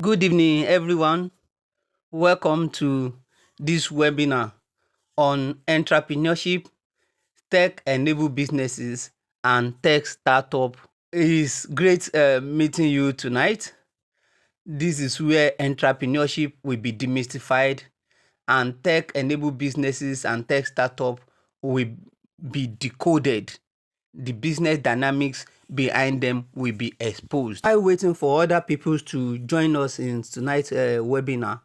Good evening, everyone. Welcome to this webinar on entrepreneurship, tech-enabled businesses, and tech startup. It's great meeting you tonight. This is where entrepreneurship will be demystified, and tech-enabled businesses and tech startup will be decoded. The business dynamics behind them will be exposed. While waiting for other people to join us in tonight's webinar,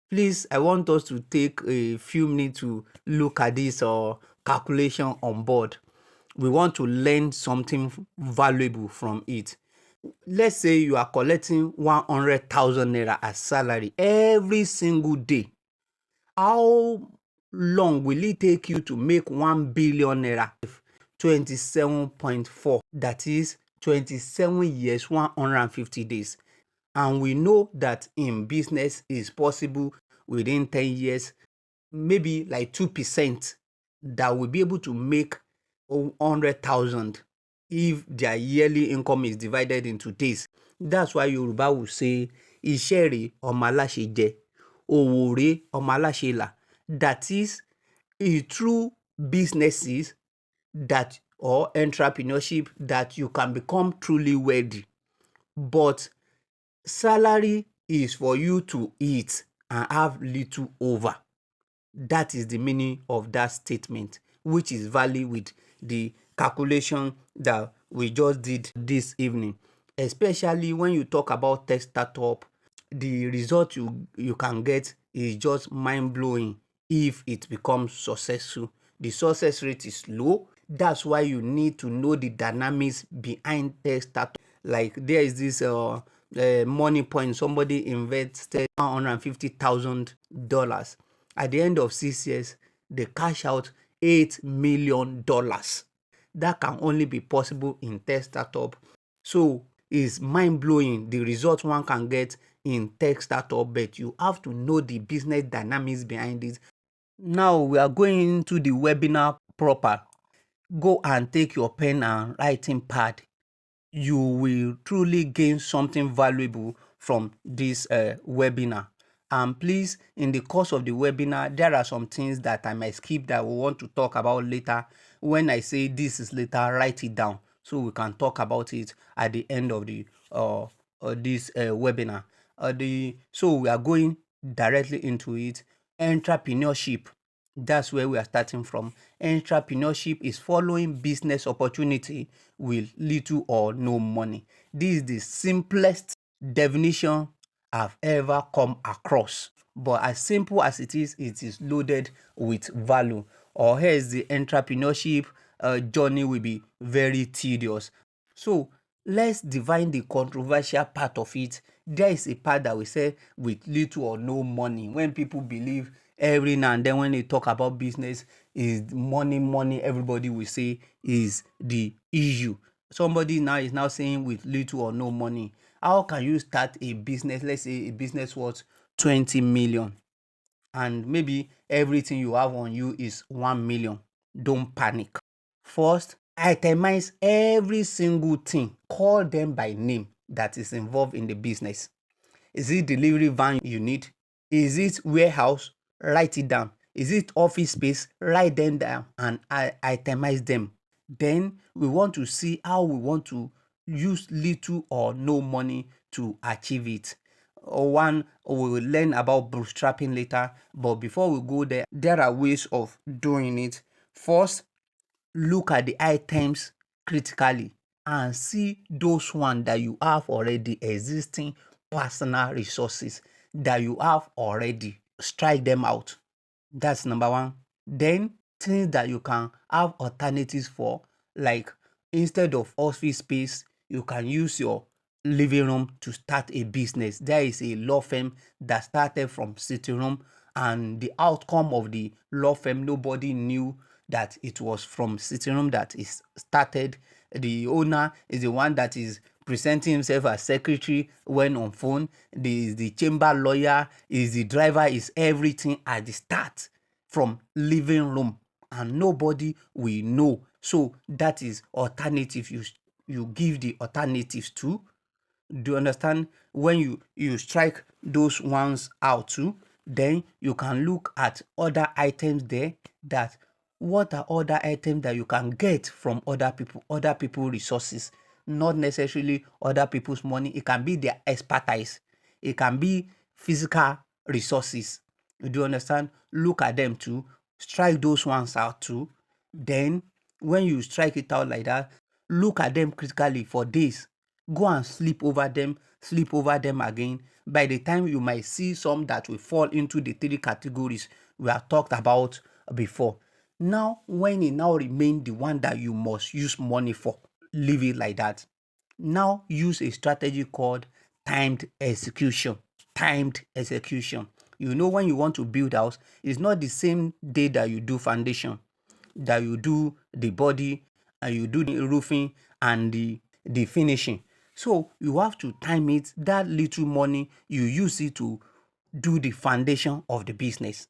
please, I want us to take a few minutes to look at this calculation on board. We want to learn something valuable from it. Let's say you are collecting 100,000 naira as salary every single day. How long will it take you to make 1 billion naira? 27.4, that is 27 years, 150 days. And we know that in business is possible within 10 years, maybe like 2% that will be able to make 100,000 if their yearly income is divided into days. That's why Yoruba will say, iṣẹ́ rèé ọmọ aláṣẹ jẹ, òwò rèé ọmọ aláṣẹ là. That is, through businesses that or entrepreneurship that you can become truly wealthy. But salary is for you to eat and have little over. That is the meaning of that statement, which is valid with the calculation that we just did this evening. Especially when you talk about tech startup, the result you can get is just mind-blowing if it becomes successful. The success rate is low. That's why you need to know the dynamics behind tech startup. Like there is this money point, somebody invested $150,000. At the end of 6 years, they cash out $8 million. That can only be possible in tech startup. So it's mind-blowing the result one can get in tech startup, but you have to know the business dynamics behind it. Now we are going into the webinar proper. Go and take your pen and writing pad. You will truly gain something valuable from this webinar. And please, in the course of the webinar, there are some things that I might skip that we want to talk about later. When I say this is later, write it down so we can talk about it at the end of the this webinar. So we are going directly into it. Entrepreneurship. That's where we are starting from. Entrepreneurship is following business opportunity with little or no money. This is the simplest definition I've ever come across. But as simple as it is loaded with value. Or else the entrepreneurship journey will be very tedious. So let's divine the controversial part of it. There is a part that we say with little or no money. When people believe every now and then when they talk about business is money, everybody will say is the issue. Somebody now is now saying with little or no money. How can you start a business? Let's say a business worth 20 million and maybe everything you have on you is 1 million. Don't panic. First, itemize every single thing. Call them by name that is involved in the business. Is it delivery van you need? Is it warehouse? Write it down. Is it office space? Write them down and itemize them. Then we want to see how we want to use little or no money to achieve it. One, we will learn about bootstrapping later, but before we go there, there are ways of doing it. First, look at the items critically and see those ones that you have already existing personal resources that you have already. Strike them out. That's number one. Then things that you can have alternatives for, like instead of office space, you can use your living room to start a business. There is a law firm that started from sitting room, and the outcome of the law firm, nobody knew that it was from sitting room that is started. The owner is the one that is presenting himself as secretary when on phone. The chamber lawyer is the driver, is everything at the start from living room, and nobody will know. So that is alternative. You give the alternatives to. Do you understand? When you strike those ones out too, then you can look at other items there, that what are other items that you can get from other people resources, not necessarily other people's money. It can be their expertise. It can be physical resources. Do you understand? Look at them too. Strike those ones out too. Then when you strike it out like that, look at them critically for days. Go and sleep over them again. By the time, you might see some that will fall into the three categories we have talked about before. Now, when it now remain the one that you must use money for, leave it like that. Now use a strategy called timed execution. Timed execution. You know, when you want to build house, it's not the same day that you do foundation, that you do the body, and you do the roofing and the finishing. So you have to time it. That little money, you use it to do the foundation of the business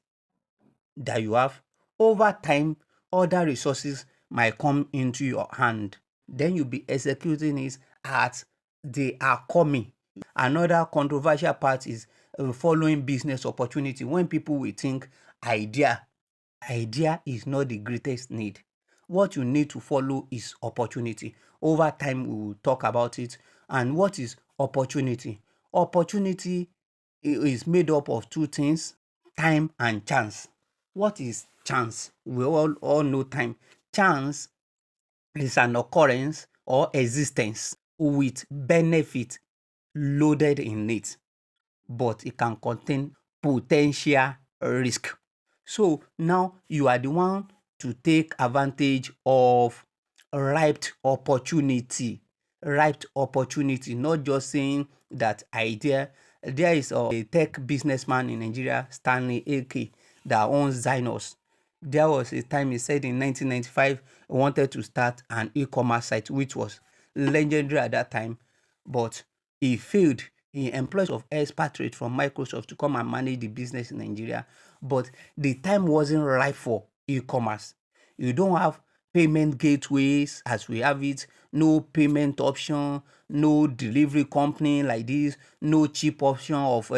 that you have. Over time, other resources might come into your hand. Then you'll be executing it as they are coming. Another controversial part is following business opportunity. When people will think idea, idea is not the greatest need. What you need to follow is opportunity. Over time, we will talk about it. And what is opportunity? Opportunity is made up of two things: time and chance. What is chance? We all know time. Chance is an occurrence or existence with benefit loaded in it, but it can contain potential risk. So now you are the one to take advantage of ripe opportunity. Ripe opportunity, not just saying that idea. There is a tech businessman in Nigeria, Stanley AK, that owns Zynos. There was a time he said in 1995 he wanted to start an e-commerce site, which was legendary at that time, but he failed. He employed of expatriate from Microsoft to come and manage the business in Nigeria, but the time wasn't right for e-commerce. You don't have payment gateways as we have it, no payment option, no delivery company like this, no cheap option of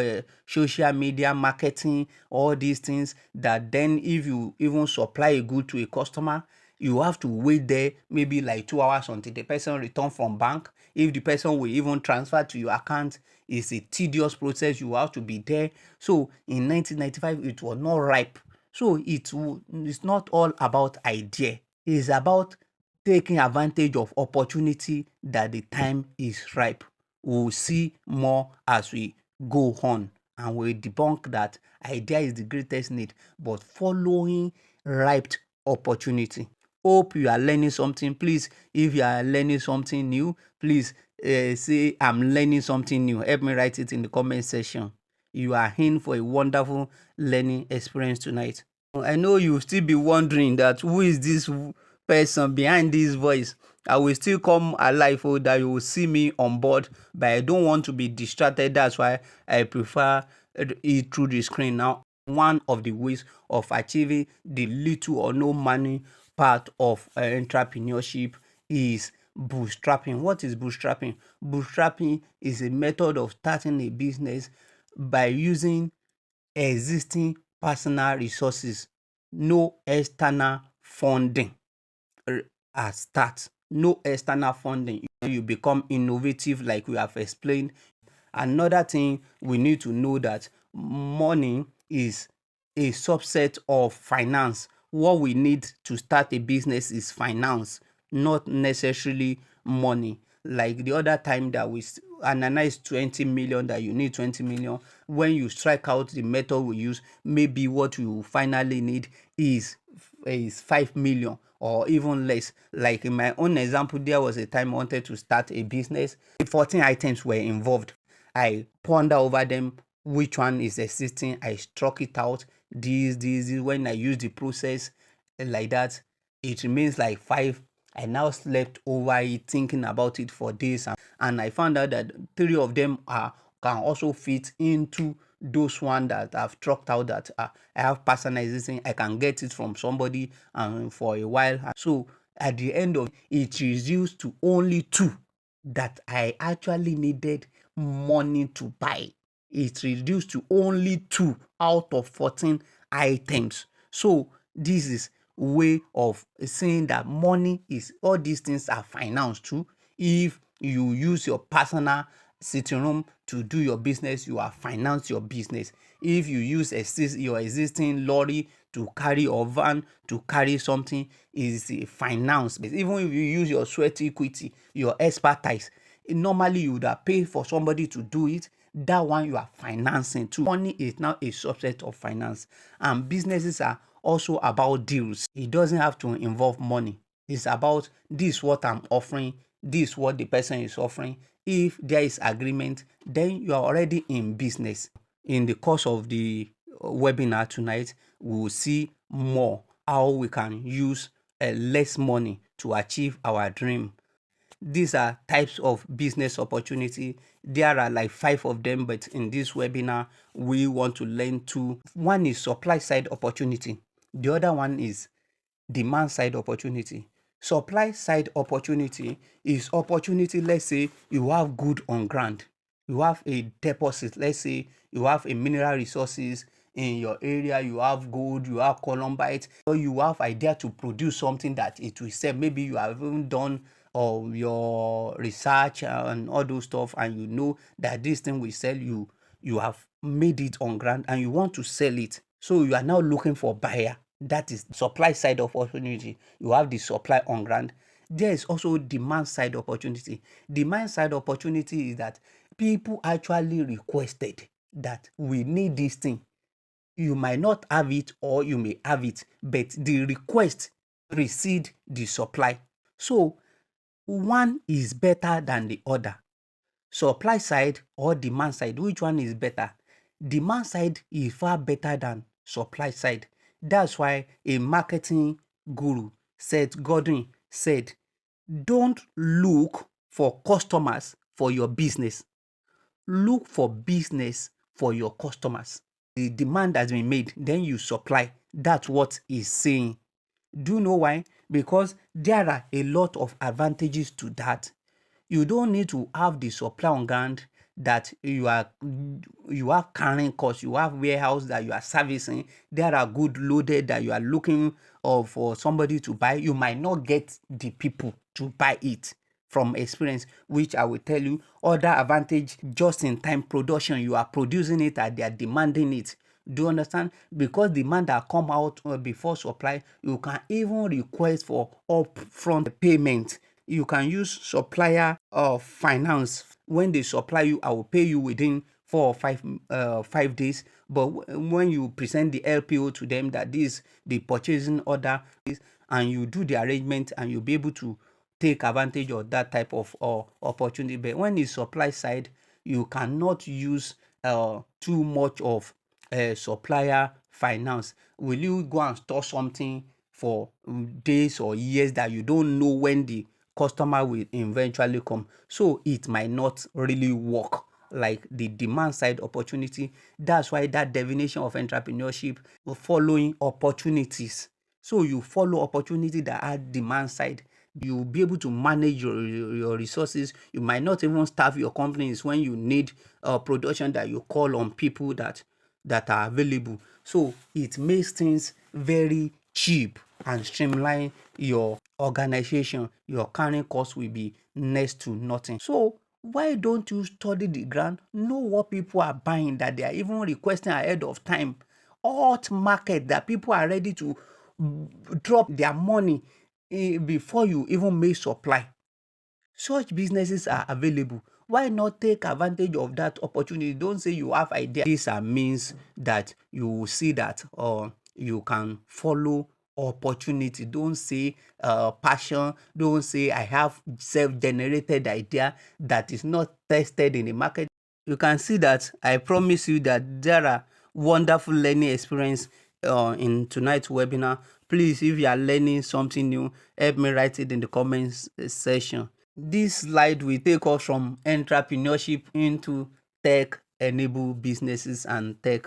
social media marketing, all these things that then if you even supply a good to a customer, you have to wait there maybe like 2 hours until the person return from bank. If the person will even transfer to your account, it's a tedious process. You have to be there. So in 1995, it was not ripe. So it's not all about idea. It's about taking advantage of opportunity that the time is ripe. We'll see more as we go on, and we'll debunk that idea is the greatest need, but following ripe opportunity. Hope you are learning something. Please, if you are learning something new, please say I'm learning something new. Help me write it in the comment section. You are in for a wonderful learning experience tonight. I know you will still be wondering that who is this person behind this voice. I will still come alive so that you will see me on board, but I don't want to be distracted. That's why I prefer it through the screen. Now, one of the ways of achieving the little or no money part of entrepreneurship is bootstrapping. What is bootstrapping? Bootstrapping is a method of starting a business by using existing personal resources, no external funding at start. No external funding. You become innovative like we have explained. Another thing we need to know that money is a subset of finance. What we need to start a business is finance, not necessarily money. Like the other time that we analyzed 20 million, that you need 20 million. When you strike out the method we use, maybe what you finally need is 5 million or even less. Like in my own example, there was a time I wanted to start a business. 14 items were involved. I ponder over them, which one is existing. I struck it out. This. When I use the process like that, it remains like 5. I now slept over it, thinking about it for days, and I found out that 3 of them can also fit into those one that I've struck out, that I have personalization. I can get it from somebody for a while. So at the end of it reduced to only 2 that I actually needed money to buy. It's reduced to only 2 out of 14 items. So this is way of saying that money is, all these things are finance too. If you use your personal sitting room to do your business, you are finance your business. If you use your existing lorry to carry, or van to carry something, is a finance. Even if you use your sweat equity, your expertise, normally you would have paid for somebody to do it. That one you are financing too. Money is now a subset of finance, and businesses are also about deals. It doesn't have to involve money. It's about, this is what I'm offering, this is what the person is offering. If there is agreement, then you are already in business. In the course of the webinar tonight, we will see more how we can use less money to achieve our dream. These are types of business opportunity. There are like 5 of them, but in this webinar, we want to learn 2. One is supply side opportunity. The other one is demand side opportunity. Supply side opportunity is opportunity, let's say you have good on ground. You have a deposit, let's say you have a mineral resources in your area, you have gold, you have columbite, or you have idea to produce something that it will sell. Maybe you have even done your research and all those stuff, and you know that this thing will sell. You have made it on ground and you want to sell it. So you are now looking for buyer. That is supply side opportunity. You have the supply on ground. There is also demand side opportunity. Demand side opportunity is that people actually requested that we need this thing. You might not have it, or you may have it, but the request precede the supply. So one is better than the other. Supply side or demand side, which one is better? Demand side is far better than supply side. That's why a marketing guru, Seth Godin, said, don't look for customers for your business. Look for business for your customers. The demand has been made, then you supply. That's what he's saying. Do you know why? Because there are a lot of advantages to that. You don't need to have the supply on ground that you have carrying costs, you have warehouse that you are servicing. There are good loaded that you are looking for somebody to buy. You might not get the people to buy it from experience, which I will tell you. Other advantage, just in time production. You are producing it and they are demanding it. Do you understand? Because demand that come out before supply, you can even request for upfront payment. You can use supplier finance. When they supply you, I will pay you within 4 or 5 days. But when you present the LPO to them that this the purchasing order is, and you do the arrangement, and you'll be able to take advantage of that type of opportunity. But when it's supply side, you cannot use too much of supplier finance. Will you go and store something for days or years that you don't know when the customer will eventually come? So it might not really work like the demand side opportunity. That's why that definition of entrepreneurship, following opportunities. So you follow opportunity that are demand side. You'll be able to manage your resources. You might not even staff your companies when you need production, that you call on people that are available. So it makes things very cheap and streamline your organization. Your carrying cost will be next to nothing. So why don't you study the ground? Know what people are buying, that they are even requesting ahead of time. Hot market that people are ready to drop their money before you even make supply. Such businesses are available. Why not take advantage of that opportunity? Don't say you have idea. These are means that you will see that you can follow opportunity. Don't say passion. Don't say I have self-generated idea that is not tested in the market. You can see that I promise you that there are wonderful learning experience in tonight's webinar. Please, if you are learning something new, help me write it in the comments section. This slide will take us from entrepreneurship into tech-enabled businesses and tech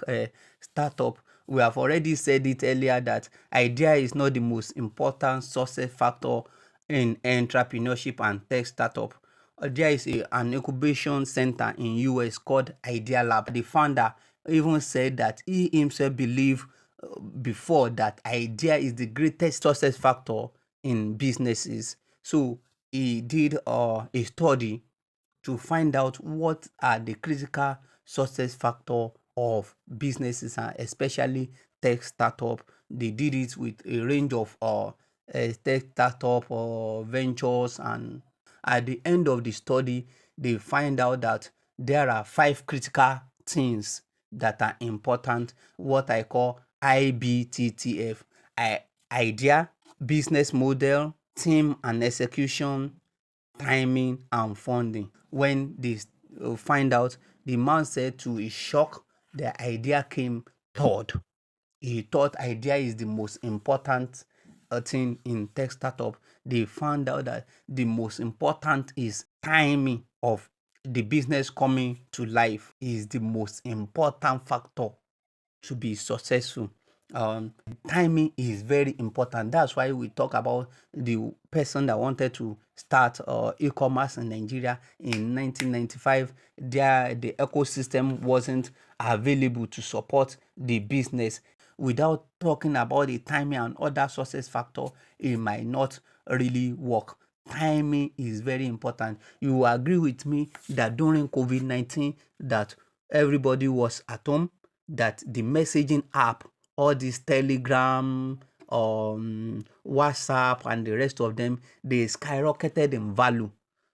startup. We have already said it earlier that idea is not the most important success factor in entrepreneurship and tech startup. There is an incubation center in US called Idea Lab. The founder even said that he himself believed before that idea is the greatest success factor in businesses. So he did a study to find out what are the critical success factor of businesses and especially tech startup. They did it with a range of tech startup or ventures, and at the end of the study, they find out that there are 5 critical things that are important, what I call IBTTF: idea, business model, team and execution, timing and funding. When they find out, the man said to his shock, the idea came third. He thought idea is the most important thing in tech startup. They found out that the most important is timing of the business coming to life is the most important factor to be successful. Um, Timing is very important. That's why we talk about the person that wanted to start e-commerce in Nigeria in 1995. The ecosystem wasn't available to support the business. Without talking about the timing and other success factor, it might not really work. Timing is very important. You will agree with me that during COVID-19 that everybody was at home, that the messaging app, all this Telegram, WhatsApp, and the rest of them, they skyrocketed in value.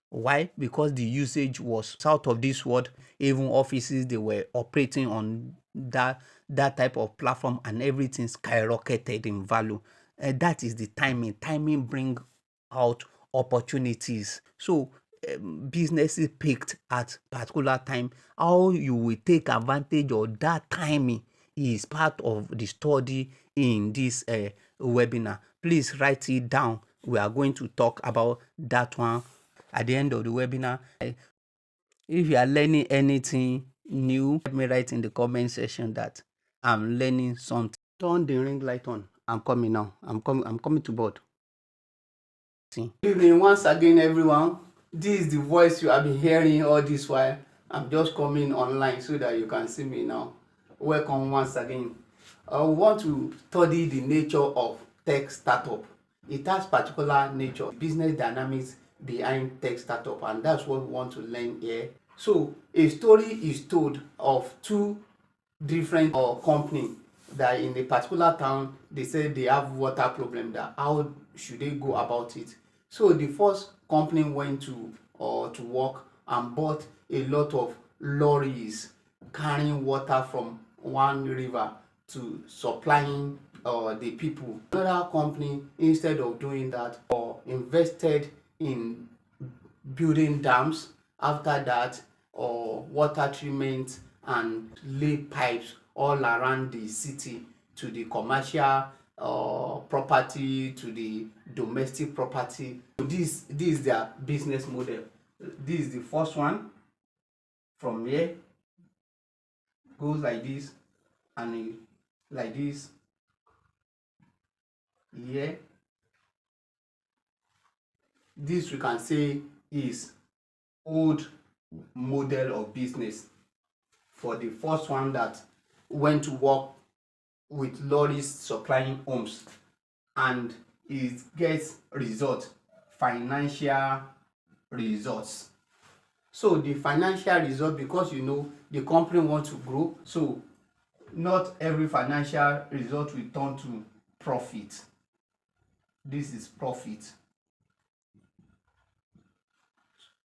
Why? Because the usage was out of this world. Even offices, they were operating on that type of platform, and everything skyrocketed in value. That is the timing. Timing bring out opportunities. So businesses picked at particular time. How you will take advantage of that timing is part of the study in this webinar. Please write it down. We are going to talk about that one at the end of the webinar. If you are learning anything new, let me write in the comment section that I'm learning something. Turn the ring light on. I'm coming now. I'm coming to board. Good evening once again, everyone. This is the voice you have been hearing all this while. I'm just coming online so that you can see me now. Welcome once again. We want to study the nature of tech startup. It has particular nature, business dynamics behind tech startup, and that's what we want to learn here. So a story is told of two different company that in a particular town they say they have water problem, that how should they go about it. So the first company went to work and bought a lot of lorries carrying water from one river to supplying the people. Another company, instead of doing that, invested in building dams, after that water treatment, and lay pipes all around the city, to the commercial property, to the domestic property. This is their business model. This is the first one. From here goes like this, and like this here. This we can say is old model of business for the first one that went to work with lorries supplying homes, and it gets results, financial results. So the financial result, because you know the company wants to grow, so not every financial result will turn to profit. This is profit,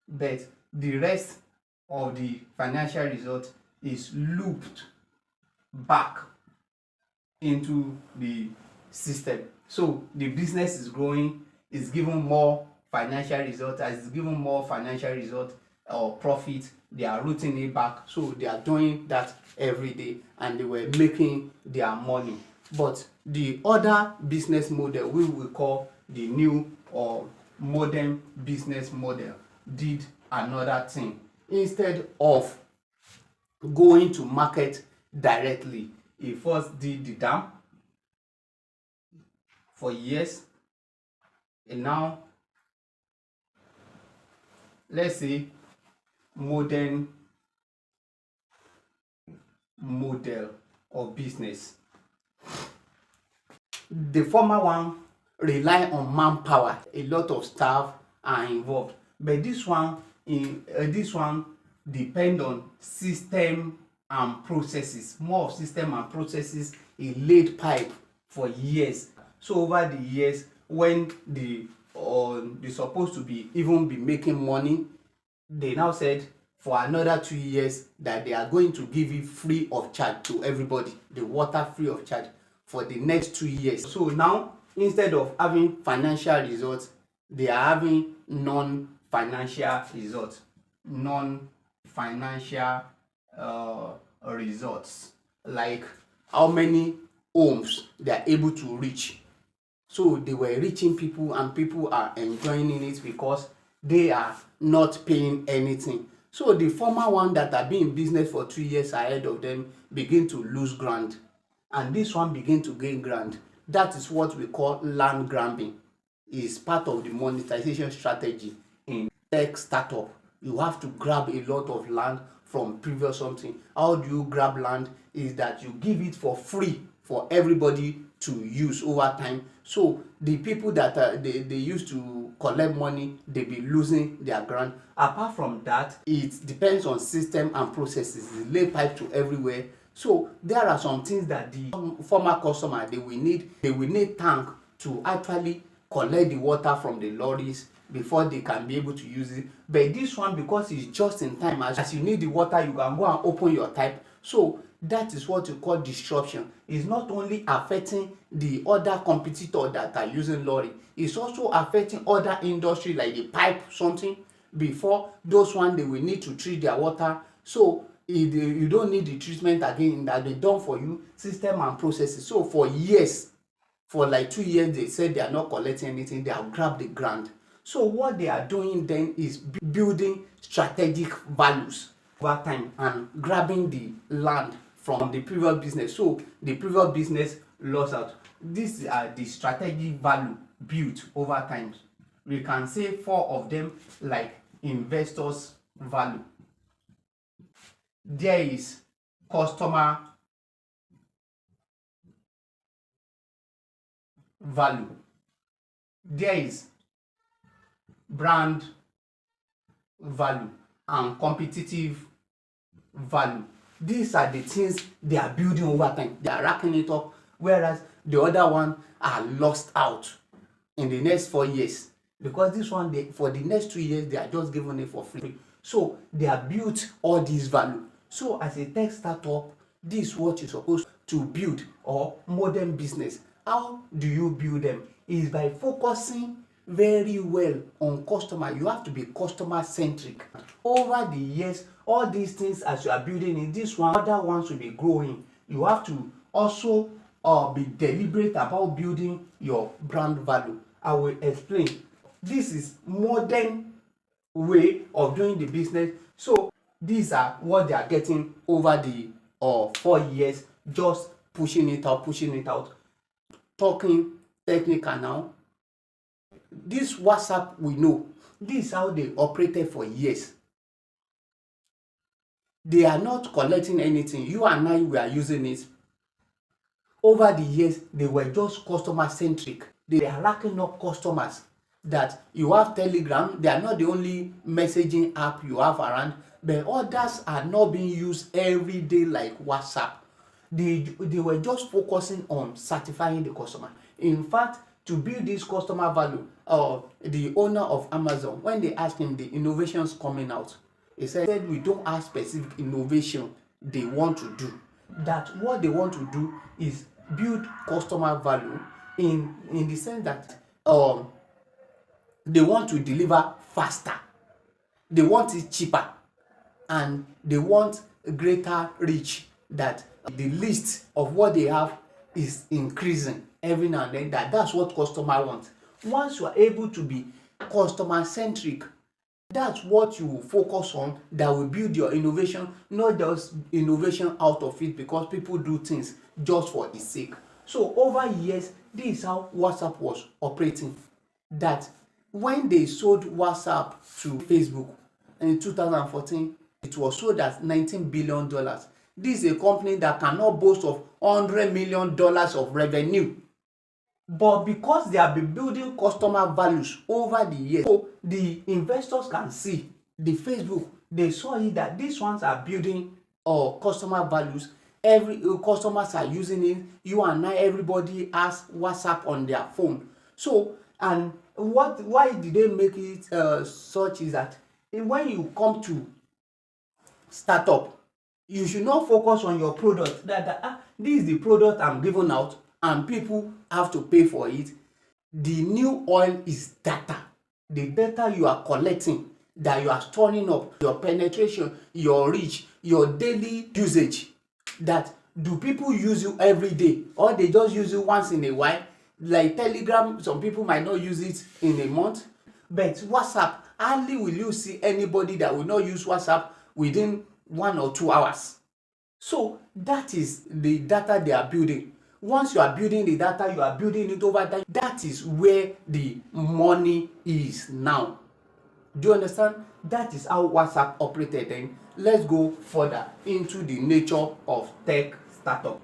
but the rest of the financial result is looped back into the system. So the business is growing, is giving more financial result. As it's giving more financial result or profit, they are routing it back. So they are doing that every day, and they were making their money. But the other business model, we will call the new or modern business model, did another thing. Instead of going to market directly, he first did the dam for years, and now let's say, modern model of business. The former one rely on manpower, a lot of staff are involved, but this one depend on system and processes, more of system and processes. E laid pipe for years, so over the years when they supposed to be even be making money, they now said for another 2 years that they are going to give it free of charge to everybody, the water free of charge for the next 2 years. So now instead of having financial results, they are having non-financial results. Non-financial results, like how many homes they are able to reach. So they were reaching people and people are enjoying it because they are not paying anything. So the former one that have been in business for 2 years ahead of them begin to lose ground, and this one begin to gain ground. That is what we call land grabbing. Is part of the monetization strategy in tech startup. You have to grab a lot of land from previous something. How do you grab land? Is that you give it for free for everybody to use over time. So the people that they used to collect money, they be losing their ground. Apart from that, it depends on system and processes. It's lay pipe to everywhere. So there are some things that the former customer they will need tank to actually collect the water from the lorries before they can be able to use it. But this one, because it's just in time, as you need the water, you can go and open your tap. So that is what you call disruption. It's not only affecting the other competitor that are using lorry, it's also affecting other industry like the pipe something. Before those one, they will need to treat their water. So you don't need the treatment again, that they done for you, system and processes. So for years, for like 2 years, they said they are not collecting anything, they have grabbed the ground. So what they are doing then is building strategic values over time and grabbing the land from the previous business. So the previous business lost out. These are the strategic value built over time. We can say 4 of them, like investors value. There is customer value. There is brand value and competitive value. These are the things they are building over time. They are racking it up, whereas the other one are lost out in the next 4 years, because this one, for the next 2 years, they are just giving it for free. So they have built all these value. So as a tech startup, this is what you're supposed to build, or modern business. How do you build them? Is by focusing very well on customer. You have to be customer centric. Over the years, all these things, as you are building in this one, other ones will be growing. You have to also be deliberate about building your brand value. I will explain. This is modern way of doing the business. So these are what they are getting over the 4 years, just pushing it out. Talking technical now. This WhatsApp, we know this is how they operated for years. They are not collecting anything. You and I, we are using it. Over the years, they were just customer centric. They are racking up customers. That you have Telegram, they are not the only messaging app you have around, but others are not being used every day like WhatsApp. They were just focusing on satisfying the customer. In fact, to build this customer value, the owner of Amazon, when they asked him the innovations coming out, he said we don't have specific innovation they want to do. That what they want to do is build customer value in the sense that they want to deliver faster, they want it cheaper, and they want greater reach, that the list of what they have is increasing every now and then. That's what customer wants. Once you are able to be customer centric, that's what you will focus on, that will build your innovation, not just innovation out of it because people do things just for its sake. So over years, this is how WhatsApp was operating. That when they sold WhatsApp to Facebook in 2014, it was sold at $19 billion. This is a company that cannot boast of $100 million of revenue. But because they have been building customer values over the years, so the investors can see the Facebook, they saw it that these ones are building customer values. Every customers are using it. You and I, everybody has WhatsApp on their phone. So, and why did they make it such is that when you come to startup, you should not focus on your product. This is the product I'm giving out and people have to pay for it. The new oil is data. The data you are collecting, that you are storing up, your penetration, your reach, your daily usage. That do people use you every day or they just use you once in a while? Like Telegram, some people might not use it in a month, but WhatsApp, hardly will you see anybody that will not use WhatsApp within 1 or 2 hours. So that is the data they are building. Once you are building the data, you are building it over time. That is where the money is now. Do you understand? That is how WhatsApp operated then. Let's go further into the nature of tech startup.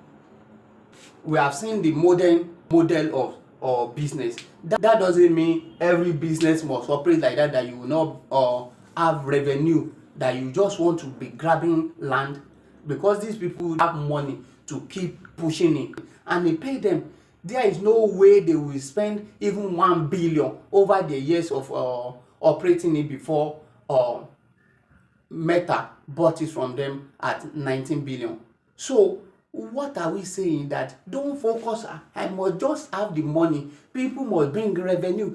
We have seen the modern model of business. That doesn't mean every business must operate like that you will not have revenue, that you just want to be grabbing land, because these people have money to keep pushing it and they pay them. There is no way they will spend even 1 billion over the years of operating it before Meta bought it from them at 19 billion. So what are we saying? That don't focus, I must just have the money, people must bring revenue.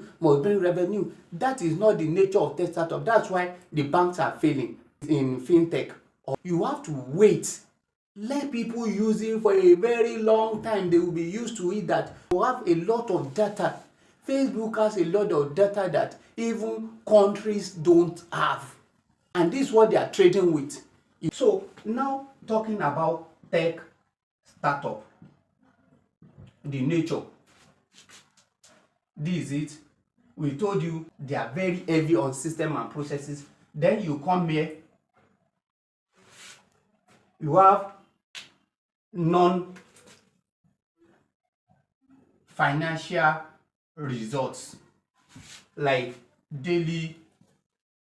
That is not the nature of tech startup. That's why the banks are failing in fintech. You have to wait, let people use it for a very long time. They will be used to it. That you have a lot of data. Facebook has a lot of data that even countries don't have, and this is what they are trading with. So now talking about tech startup, the nature, this is it. We told you they are very heavy on system and processes. Then you come here, you have non-financial results like daily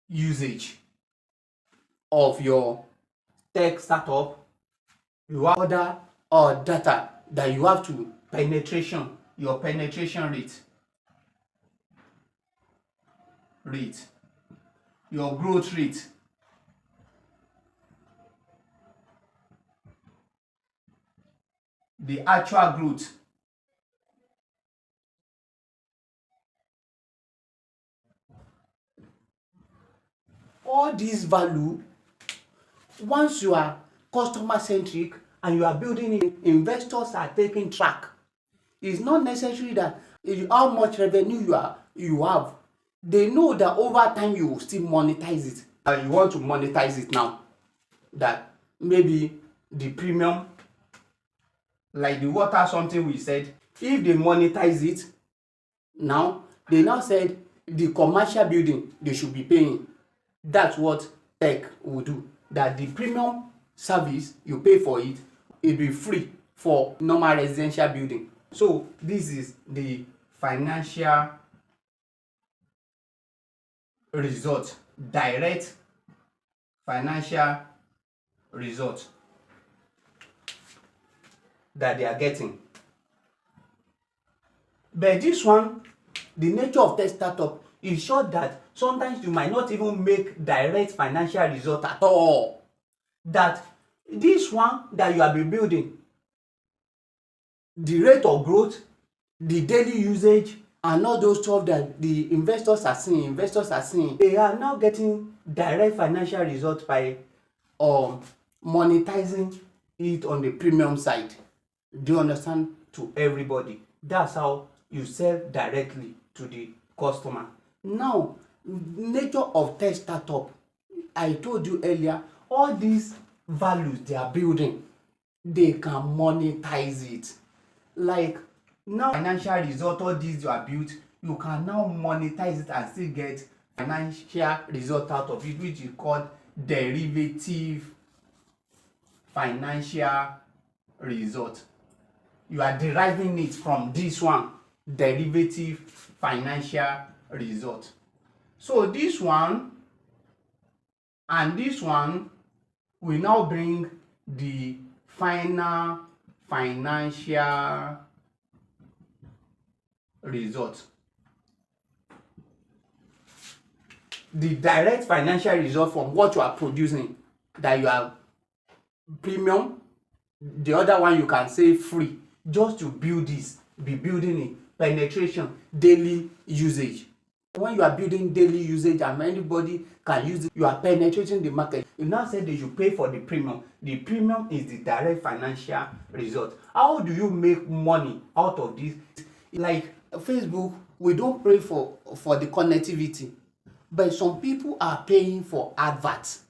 usage of your tech startup. You have other data that you have to penetration, your penetration rate, your growth rate, the actual growth, all these value. Once you are customer centric and you are building it, investors are taking track. It's not necessary that how much revenue you have. They know that over time you will still monetize it. And you want to monetize it now, that maybe the premium, like the water, something we said, if they monetize it now, they now said the commercial building they should be paying. That's what tech will do. That the premium service you pay for it, it will be free for normal residential building. So this is the financial result, direct financial result that they are getting. But this one, the nature of tech startup is sure that sometimes you might not even make direct financial result at all. That this one that you have been building, the rate of growth, the daily usage, and all those stuff that the investors are seeing, they are now getting direct financial results by monetizing it on the premium side. Do you understand? To everybody. That's how you sell directly to the customer. Now, nature of tech startup, I told you earlier, all these values they are building, they can monetize it. Like now, financial result, all these you are built, you can now monetize it and still get financial result out of it, which is called derivative financial result. You are deriving it from this one, derivative financial result. So this one and this one will now bring the final financial result. The direct financial result from what you are producing, that you are premium, the other one you can say free, just to build this, be building it, penetration, daily usage. When you are building daily usage and anybody can use it, you are penetrating the market. You now say they should pay for the premium. The premium is the direct financial result. How do you make money out of this? Like Facebook, we don't pay for the connectivity, but some people are paying for adverts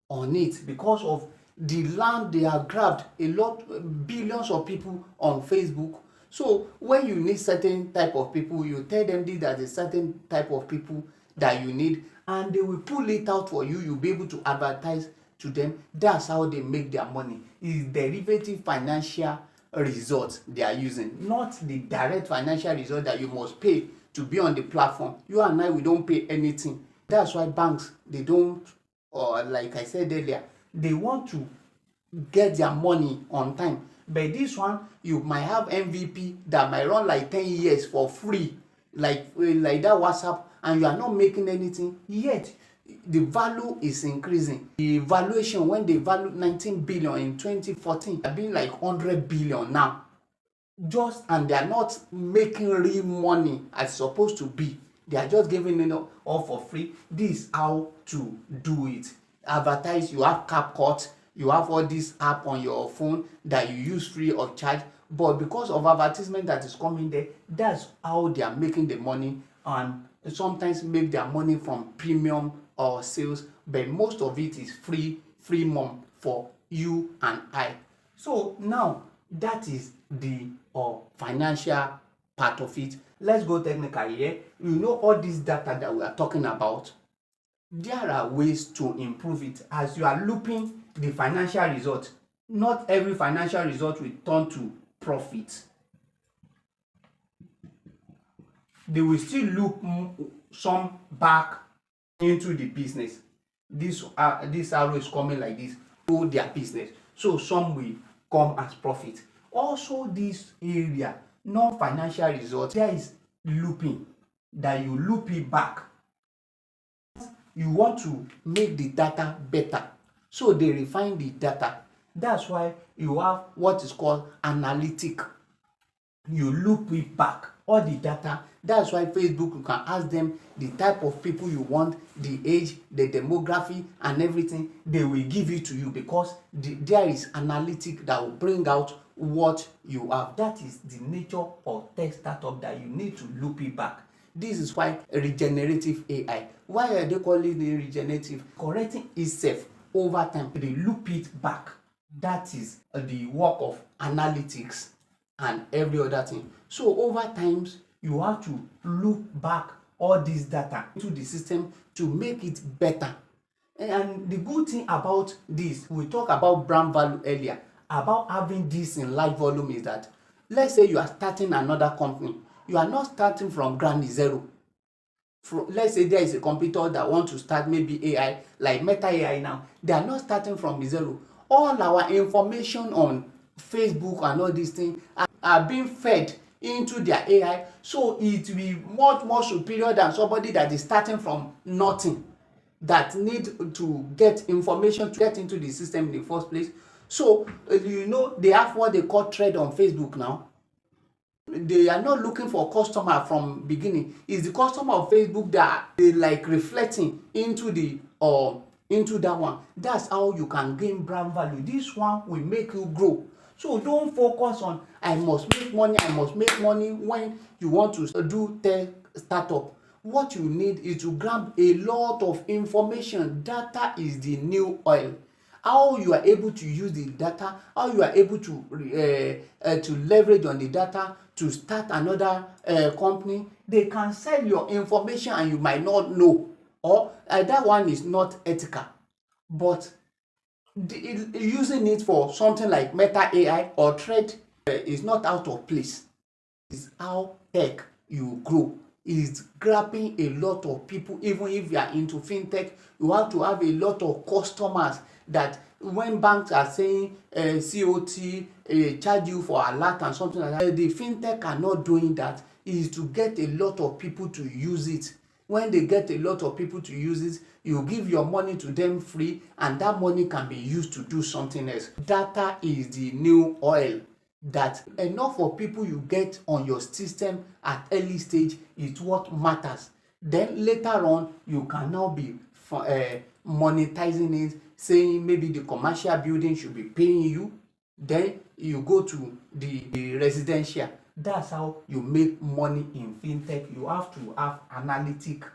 on it because of the land they have grabbed. A lot, billions of people on Facebook. So when you need certain type of people, you tell them that a certain type of people that you need, and they will pull it out for you. You'll be able to advertise to them. That's how they make their money. It's derivative financial results they are using, not the direct financial result that you must pay to be on the platform. You and I, we don't pay anything. That's why banks, they don't, or like I said earlier, they want to get their money on time. But this one, you might have MVP that might run like 10 years for free, like that WhatsApp, and you are not making anything, yet the value is increasing. The valuation, when they valued 19 billion in 2014, have been like 100 billion now. And they are not making real money as supposed to be. They are just giving it all for free. This is how to do it. Advertise, you have CapCut, you have all this app on your phone that you use free of charge, but because of advertisement that is coming there, that's how they are making the money, and sometimes make their money from premium or sales, but most of it is free mom for you and I. So now that is the financial part of it. Let's go technical here. You know, all this data that we are talking about, there are ways to improve it. As you are looping the financial result, not every financial result will turn to profit. They will still loop some back into the business. This arrow is coming like this to their business, so some will come as profit. Also, this area, non-financial results, there is looping, that you loop it back. You want to make the data better, so they refine the data. That's why you have what is called analytic. You loop it back, all the data. That's why Facebook, you can ask them the type of people you want, the age, the demography, and everything. They will give it to you because there is analytic that will bring out what you have. That is the nature of tech startup, that you need to loop it back. This is why regenerative AI. Why are they calling it regenerative? Correcting itself over time. They loop it back. That is the work of analytics and every other thing. So over times, you have to loop back all this data into the system to make it better. And the good thing about this, we talked about brand value earlier, about having this in large volume, is that, let's say you are starting another company. You are not starting from ground zero. Let's say there is a competitor that wants to start maybe AI, like Meta AI now. They are not starting from zero. All our information on Facebook and all these things are being fed into their AI, so it will be much more superior than somebody that is starting from nothing, that need to get information to get into the system in the first place. So you know, they have what they call trade on Facebook now. They are not looking for customer from beginning. It's the customer of Facebook that they like reflecting into the into that one. That's how you can gain brand value. This one will make you grow. So don't focus on I must make money when you want to do tech startup. What you need is to grab a lot of information. Data is the new oil. how you are able to use the data, how you are able to leverage on the data to start another company. They can sell your information and you might not know, or that one is not ethical. But using it for something like meta AI or trade is not out of place. Is how tech you grow. Is grabbing a lot of people. Even if you are into fintech, you have to have a lot of customers that when banks are saying COT, charge you for alert and something like that, the fintech are not doing that. Is to get a lot of people to use it. When they get a lot of people to use it, you give your money to them free, and that money can be used to do something else. Data is the new oil. That enough of people you get on your system at early stage is what matters. Then later on, you can now be monetizing it, saying maybe the commercial building should be paying you. Then you go to the residential. That's how you make money in fintech. You have to have analytic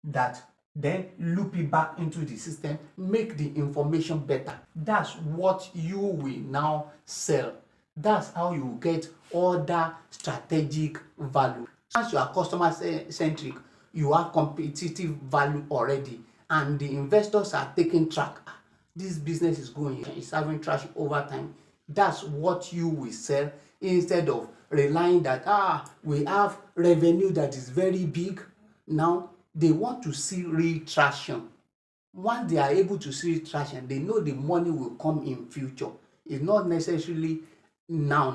that then loop it back into the system, make the information better. That's what you will now sell. That's how you get other strategic value. Once you are customer centric, you have competitive value already, and the investors are taking track. This business is going, it's having trash over time. That's what you will sell, instead of relying that we have revenue that is very big. Now they want to see real traction. Once they are able to see traction, they know the money will come in future. It's not necessarily now.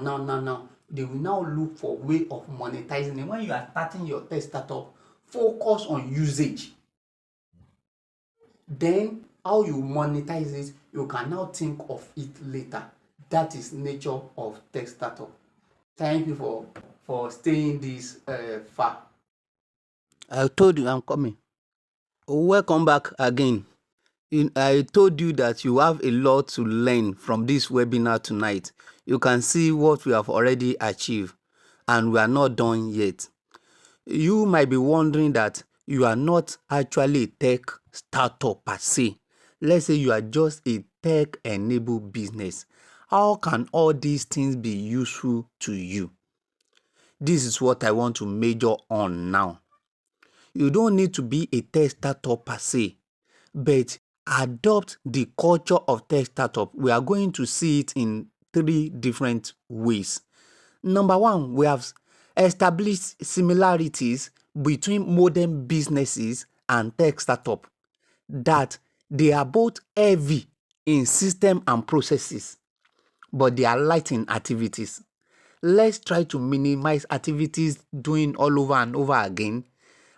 They will now look for way of monetizing it. When you are starting your tech startup, focus on usage. Then how you monetize it, you can now think of it later. That is nature of tech startup. Thank you for staying this far. I told you I'm coming. Welcome back again. I told you that you have a lot to learn from this webinar tonight. You can see what we have already achieved, and we are not done yet. You might be wondering that you are not actually a tech startup per se. Let's say you are just a tech-enabled business. How can all these things be useful to you? This is what I want to major on now. You don't need to be a tech startup per se, but adopt the culture of tech startup. We are going to see it in 3 different ways. Number 1, we have established similarities between modern businesses and tech startup, that they are both heavy in system and processes, but they are light in activities. Let's try to minimize activities doing all over and over again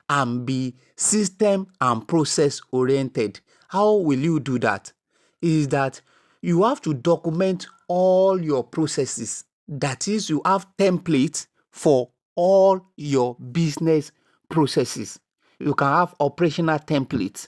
and be system and process oriented. How will you do that? Is that you have to document all your processes. That is, you have templates for all your business processes. You can have operational templates.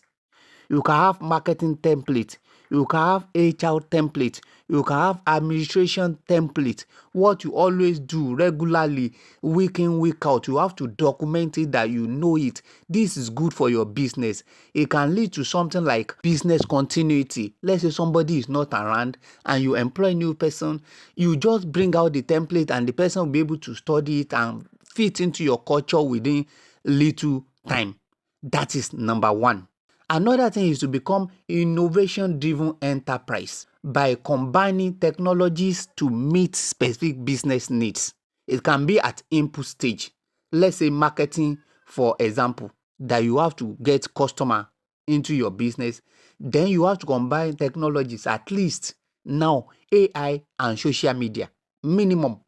You can have marketing template. You can have HR template. You can have administration template. What you always do regularly, week in, week out, you have to document it, that you know it. This is good for your business. It can lead to something like business continuity. Let's say somebody is not around and you employ a new person. You just bring out the template and the person will be able to study it and fit into your culture within little time. That is number 1. Another thing is to become innovation-driven enterprise by combining technologies to meet specific business needs. It can be at input stage. Let's say marketing, for example, that you have to get customer into your business. Then you have to combine technologies, at least now AI and social media, minimum.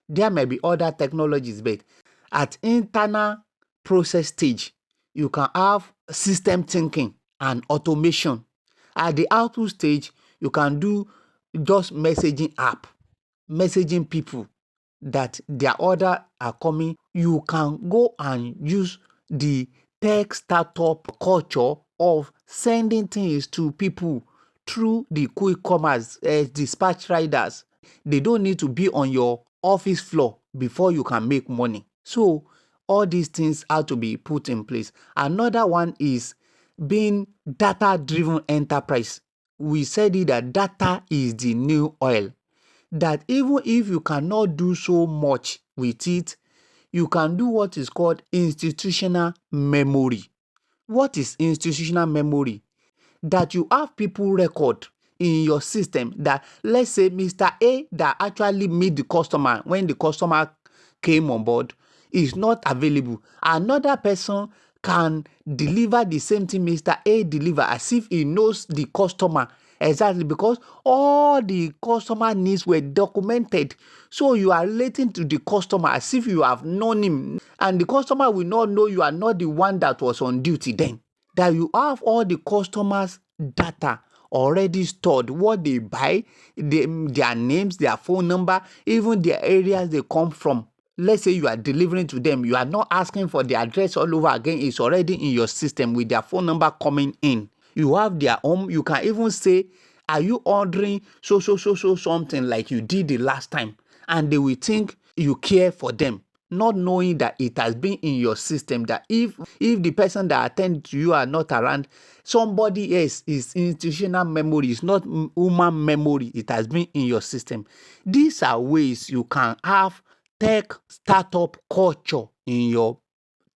There may be other technologies, but at internal process stage, you can have system thinking and automation. At the output stage, you can do just messaging app, messaging people that their order are coming. You can go and use the tech startup culture of sending things to people through the quick commerce, dispatch riders. They don't need to be on your office floor before you can make money. So all these things have to be put in place. Another one is being data-driven enterprise. we said it that data is the new oil. That even if you cannot do so much with it, you can do what is called institutional memory. What is institutional memory? That you have people record in your system that, let's say, Mr. A that actually meet the customer when the customer came on board is not available. Another person can deliver the same thing Mr. A deliver as if he knows the customer exactly, because all the customer needs were documented. So you are relating to the customer as if you have known him, and the customer will not know you are not the one that was on duty then. That you have all the customers' data already stored, what they buy, their names, their phone number, even their areas they come from. Let's say you are delivering to them, you are not asking for the address all over again. It's already in your system with their phone number coming in. You have their home. You can even say, are you ordering so something like you did the last time? And they will think you care for them, not knowing that it has been in your system, that if the person that attend to you are not around, somebody else is institutional memory. It's not human memory. It has been in your system. These are ways you can have tech startup culture in your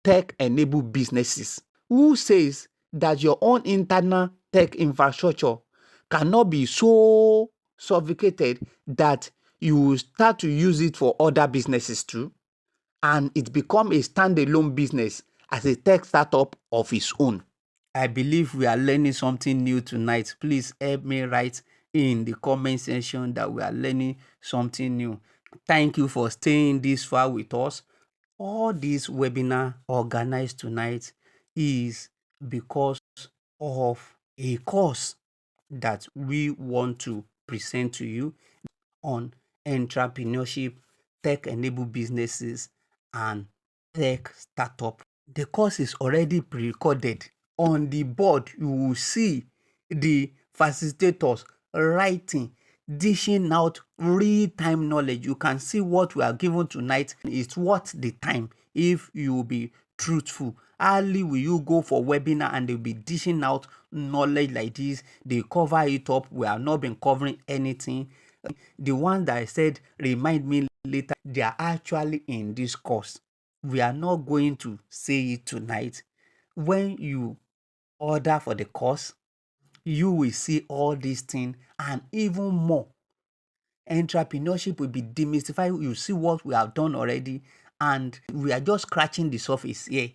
tech-enabled businesses. Who says that your own internal tech infrastructure cannot be so sophisticated that you will start to use it for other businesses too, and it become a standalone business as a tech startup of its own? I believe we are learning something new tonight. Please help me write in the comment section that we are learning something new. Thank you for staying this far with us. All this webinar organized tonight is because of a course that we want to present to you on entrepreneurship, tech-enabled businesses, and tech startup. The course is already pre-recorded. On the board, you will see the facilitators writing, dishing out real-time knowledge. You can see what we are given tonight is worth the time if you will be truthful. Hardly will you go for webinar and they'll be dishing out knowledge like this. They cover it up. We have not been covering anything. The ones that I said remind me later, they are actually in this course. We are not going to say it tonight. When you order for the course, you will see all these things and even more. Entrepreneurship will be demystified. You see what we have done already, and we are just scratching the surface here.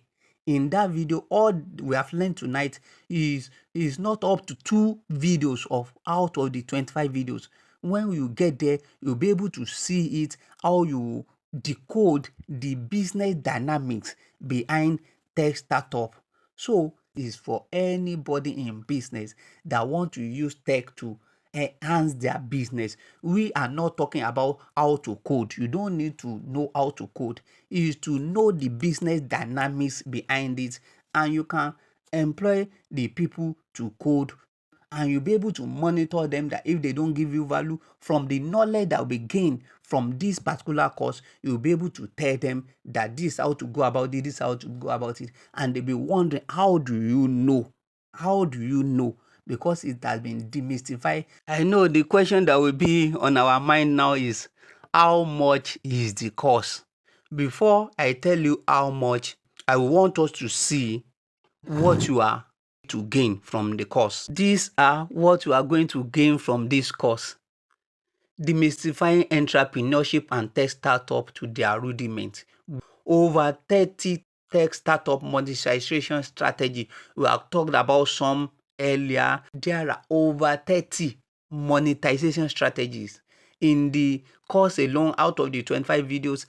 In that video, all we have learned tonight is not up to 2 videos out of the 25 videos. When you get there, you'll be able to see it, how you decode the business dynamics behind tech startup. So it's for anybody in business that want to use tech to enhance their business. We are not talking about how to code. You don't need to know how to code. It is to know the business dynamics behind it, and you can employ the people to code, and you'll be able to monitor them, that if they don't give you value from the knowledge that will be gained from this particular course, you'll be able to tell them that this is how to go about it, this is how to go about it, and they'll be wondering, how do you know? How do you know? Because it has been demystified. I know the question that will be on our mind now is, how much is the course? Before I tell you how much, I want us to see what you are to gain from the course. These are what you are going to gain from this course. Demystifying entrepreneurship and tech startup to their rudiment. Over 30 tech startup monetization strategy. We have talked about some earlier. There are over 30 monetization strategies. In the course alone, out of the 25 videos,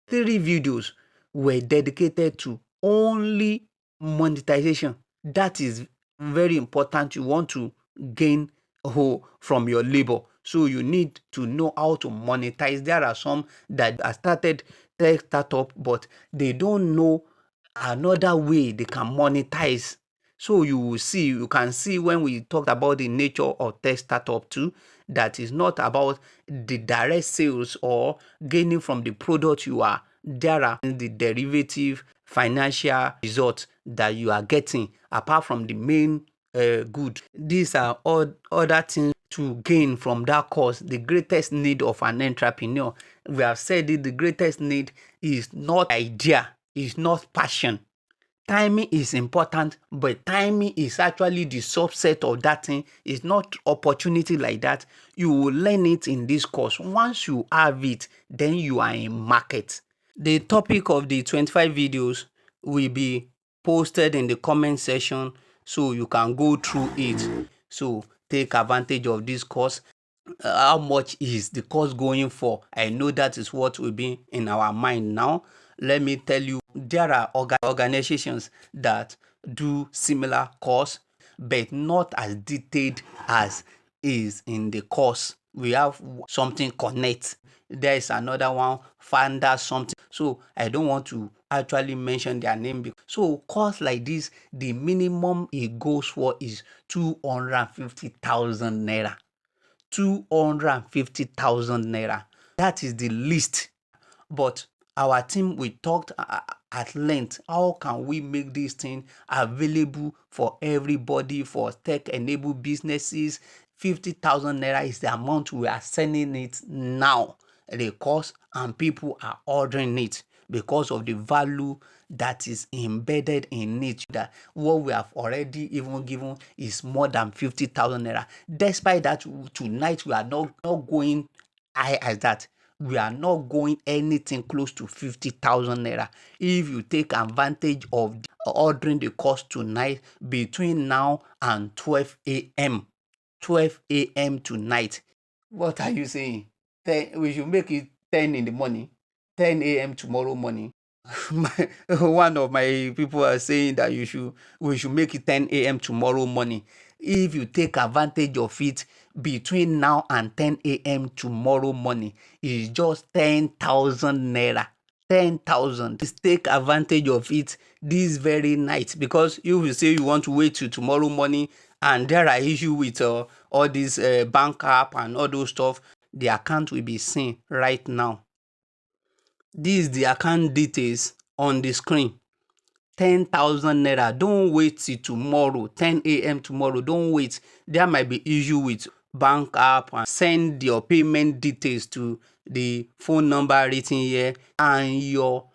3 videos were dedicated to only monetization. That is very important. You want to gain from your labor, so you need to know how to monetize. There are some that are started tech startup, but they don't know another way they can monetize. So you can see when we talked about the nature of tech startup too, that is not about the direct sales or gaining from the product you are. There are the derivative financial results that you are getting apart from the main good. These are all other things to gain from that course. The greatest need of an entrepreneur, we have said it, the greatest need is not idea, is not passion. Timing is important, but timing is actually the subset of that thing. It's not opportunity like that. You will learn it in this course. Once you have it, then you are in market. The topic of the 25 videos will be posted in the comment section, so you can go through it. So take advantage of this course. How much is the course going for? I know that is what will be in our mind now. Let me tell you, there are organizations that do similar course, but not as detailed as is in the course. We have something connect. There is another one, founder something. So I don't want to actually mention their name. So course like this, the minimum it goes for is 250,000 naira. 250,000 naira. That is the least. But our team, we talked at length. How can we make this thing available for everybody, for tech-enabled businesses? 50,000 naira is the amount we are sending it now. The cost, and people are ordering it because of the value that is embedded in it. That what we have already even given is more than 50,000 naira. Despite that, tonight we are not going high as that. We are not going anything close to 50,000 naira. If you take advantage of ordering the course tonight between now and 12 a.m. 12 a.m. tonight. What are you saying? We should make it 10 in the morning, 10 a.m. tomorrow morning. One of my people are saying that we should make it 10 a.m. tomorrow morning. If you take advantage of it between now and 10 a.m. tomorrow morning, it's just 10,000 naira. 10,000. Just take advantage of it this very night, because you will say you want to wait till tomorrow morning, and there are issues with all these bank app and all those stuff. The account will be seen right now. This is the account details on the screen. 10,000 naira. Don't wait till tomorrow, 10 a.m. tomorrow. Don't wait. There might be issue with bank app, and send your payment details to the phone number written here and your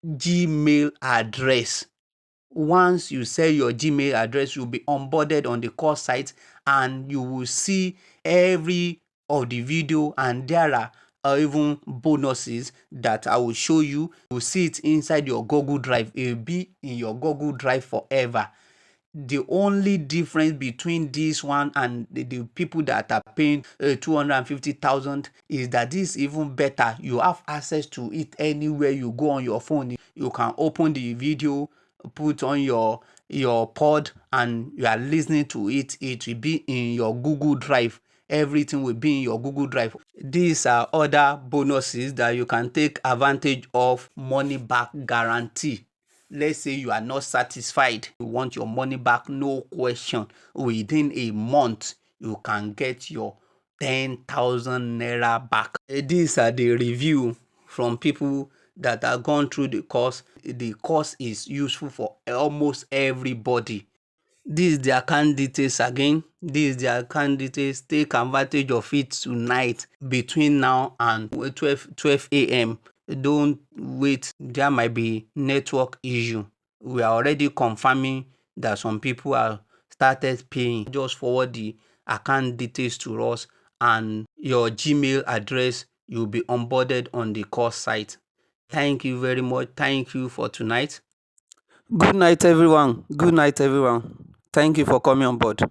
Gmail address. Once you send your Gmail address, you'll be onboarded on the course site, and you will see every of the video, and there are even bonuses that I will show you. You will see it inside your Google Drive. It will be in your Google Drive forever. The only difference between this one and the people that are paying 250,000 is that this is even better. You have access to it anywhere you go on your phone. You can open the video, put on your pod, and you are listening to it. It will be in your Google Drive. Everything will be in your Google Drive. These are other bonuses that you can take advantage of. Money back guarantee. Let's say you are not satisfied, you want your money back, no question. Within a month, you can get your 10,000 naira back. These are the review from people that have gone through the course. The course is useful for almost everybody. This is the account details again. This is the account details. Take advantage of it tonight between now and 12 a.m. Don't wait. There might be network issue. We are already confirming that some people have started paying. Just forward the account details to us and your Gmail address. You'll be onboarded on the course site. Thank you very much. Thank you for tonight. Good night, everyone. Good night, everyone. Thank you for coming on board.